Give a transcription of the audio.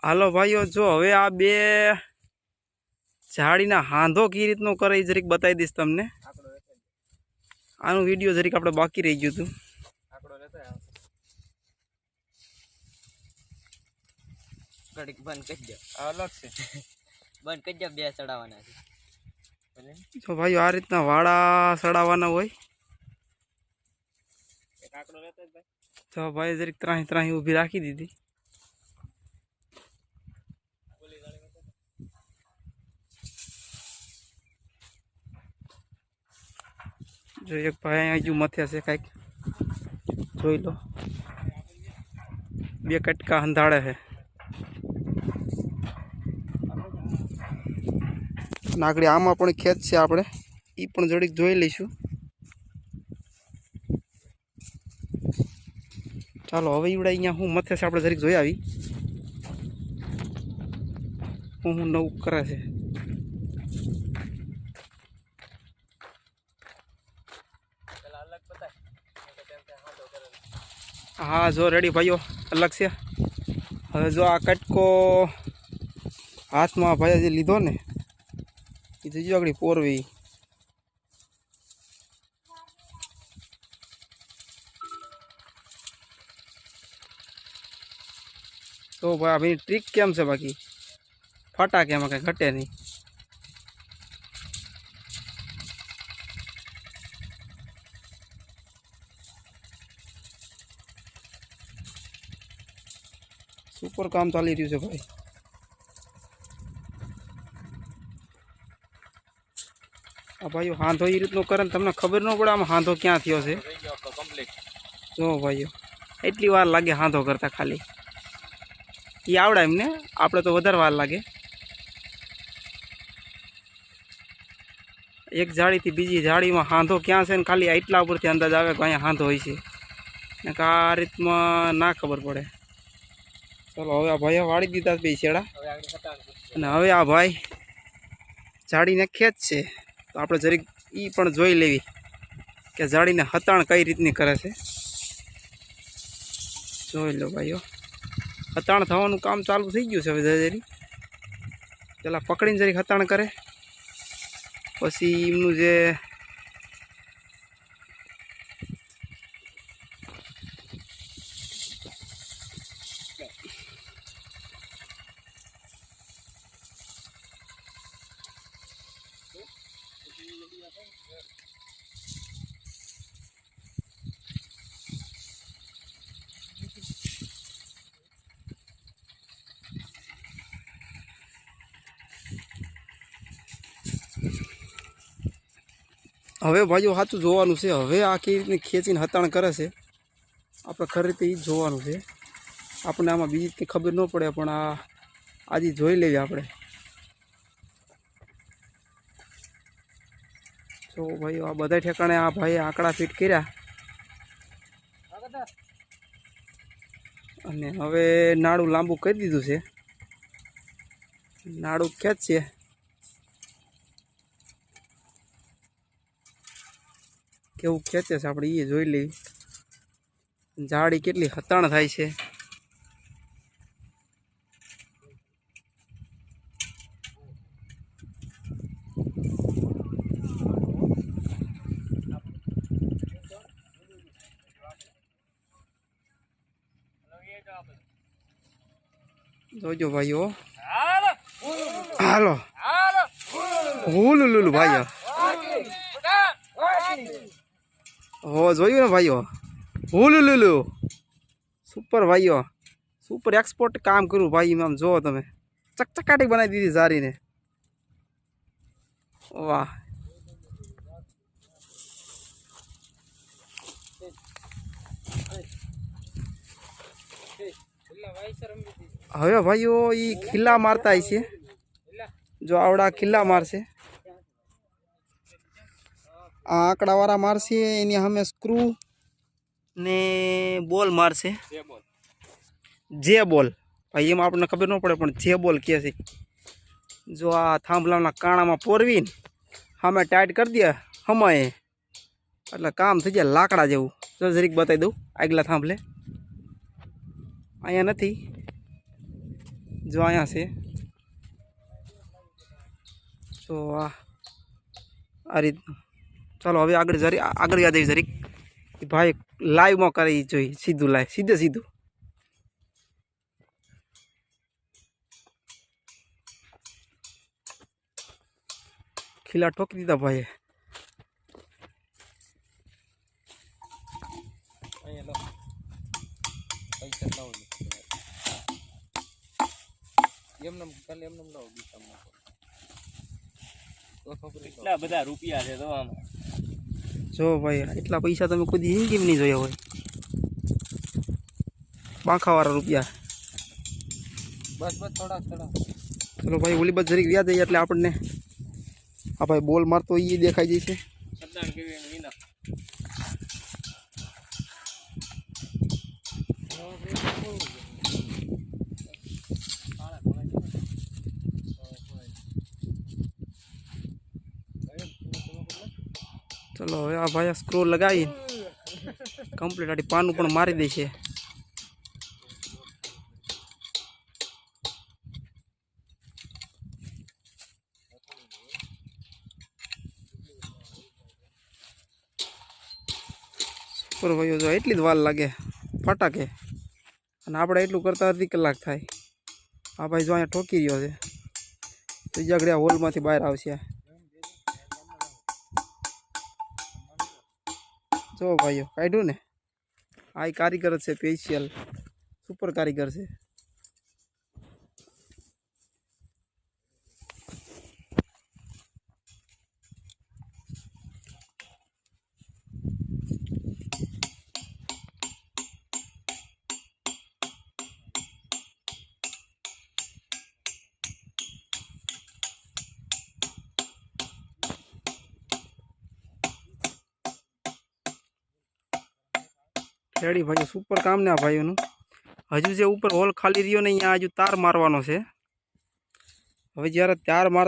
હાલો ભાઈઓ, જો હવે આ બે ઝાડીના હાંધો કઈ રીતનો કરે એ જરીક બતાવી દઈશ તમને. આનું વિડીયો જરીક આપણે બાકી રહી ગયું હતું. બંધ કરી દો, અલગ છે. બંધ કરી દો, બે ચડાવવાના છે. તો ભાઈઓ આ રીતના વાળા ચડાવવાના હોય. તો ભાઈ જરીક ત્રાહી ત્રાહી ઊભી રાખી દીધી. જો એક ભાઈ હજુ મથે છે, કાંઈક જોઈ લો. બે કટકા હંધાડે છે. નાગડી આમાં પણ ખેત છે, આપણે એ પણ જરીક જોઈ લઈશું. ચાલો હવે ઈવડે અહીંયા હું મથે છે આપણે જરીક જોઈ આવી હું નવું કરે છે. હા જો રેડી ભાઈઓ, અલગ છે. હવે જો આ કટકો હાથમાં ભાઈ જે લીધો ને એ જોજો આગળ પોરવી. તો ભાઈ આપણી ટ્રીક કેમ છે? બાકી ફટાકે એમાં કંઈ ઘટે નહીં. સુપર કામ ચાલી રહ્યું છે ભાઈ. આ ભાઈઓ હાંધો એ રીતનો કરે ને તમને ખબર ન પડે આમાં હાંધો ક્યાં થયો છે. જો ભાઈઓ એટલી વાર લાગે હાંધો કરતા, ખાલી એ આવડે એમને, આપણે તો વધારે વાર લાગે. એક જાળીથી બીજી જાળીમાં હાંધો ક્યાં છે ને ખાલી એટલા ઉપરથી અંદાજ આવે કે અહીંયા હાંધો હોય છે ને કે આ રીતમાં ના ખબર પડે. ચાલો હવે આ ભાઈએ વાળી દીધા બે છેડા અને હવે આ ભાઈ જાળીને ખેંચ છે. તો આપણે જરીક એ પણ જોઈ લેવી કે જાળીને હતાણ કઈ રીતની કરે છે. જોઈ લો ભાઈઓ, હતાણ થવાનું કામ ચાલુ થઈ ગયું છે. હવે જરી પેલા પકડીને જરીક હતાણ કરે, પછી એમનું જે હવે ભાઈઓ સાચું જોવાનું છે. હવે આ કેવી રીતની ખેંચીને હતાણ કરે છે આપણે ખરી રીતે એ જ જોવાનું છે. આપણને આમાં બીજી કંઈ ખબર ન પડે, પણ આ આજે જોઈ લેવી આપણે. તો ભાઈઓ આ બધા ઠેકાણે આ ભાઈએ આંકડા ફિટ કર્યા અને હવે નાડું લાંબુ કરી દીધું છે. નાડું ખેંચશે, કેવું ખેંચે છે આપણે એ જોઈ લઈએ. જાળી કેટલી હતાણ થાય છે. જોજો ભાઈઓ, હાલો હુલુલુલુ ભાઈઓ. હો જોયું ને ભાઈઓ, હુલુલુલુ સુપર ભાઈઓ, સુપર એક્સપોર્ટ કામ કર્યું ભાઈ. આમ જુઓ તમે, ચકચકાટી બનાવી દીધી જારીને. વાહ. હવે ભાઈઓ એ ખીલ્લા મારતા છે. જો આવડા ખીલ્લા મારશે, આ આંકડાવાળા મારશે, એની સામે સ્ક્રૂ ને બોલ મારશે. જે બોલ ભાઈ એમાં આપણને ખબર ન પડે, પણ જે બોલ કહે છે. જો આ થાંભલાના કાણામાં પોરવીને સામે ટાઈટ કરી દે હમાય એટલે કામ થઈ જાય લાકડા જેવું. જો જરીક બતાવી દઉં આગલા થાંભલે, અહીંયા નથી જો અહીંયા છે જો આ રીતનું. ચાલો હવે આગળ યાદ આવી જરીક કે ભાઈ લાઈવમાં કરી જોઈએ, સીધું લાઈવ, સીધું ખીલા ઠોકી દીધા ભાઈએ. એટલા બધા રૂપિયા છે તો આમાં. જો ભાઈ એટલા પૈસા તમે કોઈ દી કેમ નહીં જોયા હોય, પાંખાવાળા રૂપિયા. બસ થોડા ચલો ભાઈ ઓલી બસ જરીક વ્યાજ એટલે આપણને આ ભાઈ બોલ મારતો એ દેખાઈ જશે. સરદાર કેવી વિના ચલો હવે આ ભાઈ સ્ક્રોલ લગાવી કમ્પ્લીટ આડી પાનું પણ મારી દે છે. સુપર ભાઈઓ જો એટલી જ વાર લાગે ફટાકે, અને આપણે એટલું કરતા અડધી કલાક થાય. આ ભાઈ જો અહીંયા ઠોકી રહ્યો છે, ત્રીજા ઘડિયા હોલમાંથી બહાર આવશે. જો ભાઈઓ કાઢ્યું ને, આ કારીગર છે સ્પેશિયલ, સુપર કારીગર છે. રેડી ભાઈઓ, સુપર કામ ને આ ભાઈઓનું. હજુ જે ઉપર હોલ ખાલી રહ્યો ને અહીંયા હજુ તાર મારવાનો છે. હવે જ્યારે તાર માર